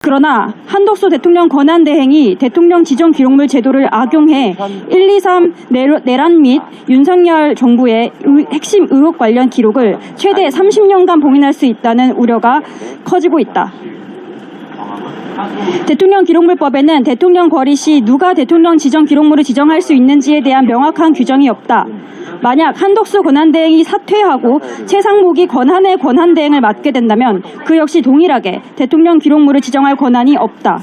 그러나 한덕수 대통령 권한대행이 대통령 지정 기록물 제도를 악용해 123 내란 및 윤석열 정부의 핵심 의혹 관련 기록을 최대 30년간 봉인할 수 있다는 우려가 커지고 있다. 대통령 기록물법에는 대통령 거리 시 누가 대통령 지정 기록물을 지정할 수 있는지에 대한 명확한 규정이 없다. 만약 한덕수 권한대행이 사퇴하고 최상목이 권한의 권한대행을 맡게 된다면 그 역시 동일하게 대통령 기록물을 지정할 권한이 없다.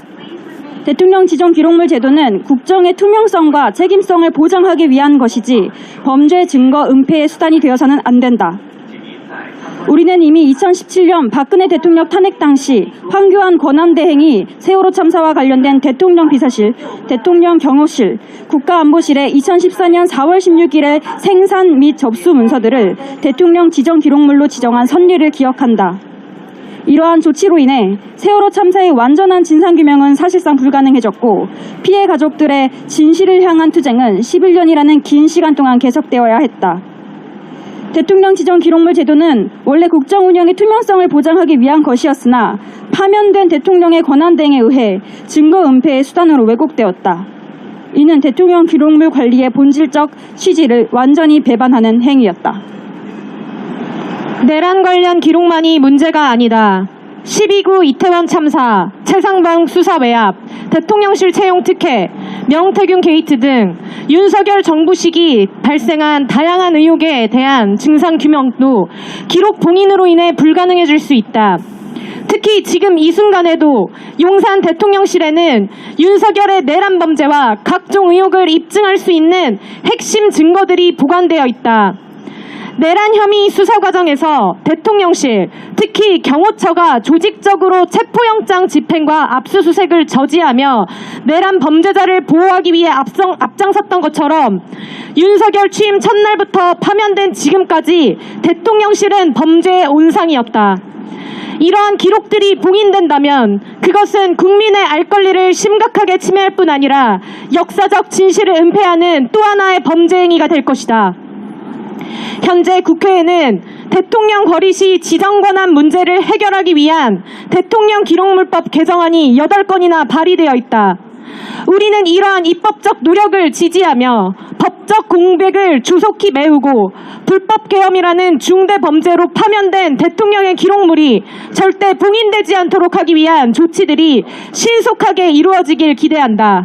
대통령 지정 기록물 제도는 국정의 투명성과 책임성을 보장하기 위한 것이지 범죄 증거 은폐의 수단이 되어서는 안 된다. 우리는 이미 2017년 박근혜 대통령 탄핵 당시 황교안 권한대행이 세월호 참사와 관련된 대통령 비서실, 대통령 경호실, 국가안보실의 2014년 4월 16일의 생산 및 접수 문서들을 대통령 지정 기록물로 지정한 선례를 기억한다. 이러한 조치로 인해 세월호 참사의 완전한 진상규명은 사실상 불가능해졌고 피해 가족들의 진실을 향한 투쟁은 11년이라는 긴 시간 동안 계속되어야 했다. 대통령 지정 기록물 제도는 원래 국정 운영의 투명성을 보장하기 위한 것이었으나 파면된 대통령의 권한대행에 의해 증거 은폐의 수단으로 왜곡되었다. 이는 대통령 기록물 관리의 본질적 취지를 완전히 배반하는 행위였다. 내란 관련 기록만이 문제가 아니다. 12구 이태원 참사, 최상병 수사 외압, 대통령실 채용 특혜, 명태균 게이트 등 윤석열 정부 시기 발생한 다양한 의혹에 대한 진상 규명도 기록 봉인으로 인해 불가능해질 수 있다. 특히 지금 이 순간에도 용산 대통령실에는 윤석열의 내란 범죄와 각종 의혹을 입증할 수 있는 핵심 증거들이 보관되어 있다. 내란 혐의 수사 과정에서 대통령실, 특히 경호처가 조직적으로 체포영장 집행과 압수수색을 저지하며 내란 범죄자를 보호하기 위해 앞장섰던 것처럼 윤석열 취임 첫날부터 파면된 지금까지 대통령실은 범죄의 온상이었다. 이러한 기록들이 봉인된다면 그것은 국민의 알 권리를 심각하게 침해할 뿐 아니라 역사적 진실을 은폐하는 또 하나의 범죄 행위가 될 것이다. 현재 국회에는 대통령 거리 시 지정 권한 문제를 해결하기 위한 대통령 기록물법 개정안이 8건이나 발의되어 있다. 우리는 이러한 입법적 노력을 지지하며 법적 공백을 조속히 메우고 불법 계엄이라는 중대 범죄로 파면된 대통령의 기록물이 절대 봉인되지 않도록 하기 위한 조치들이 신속하게 이루어지길 기대한다.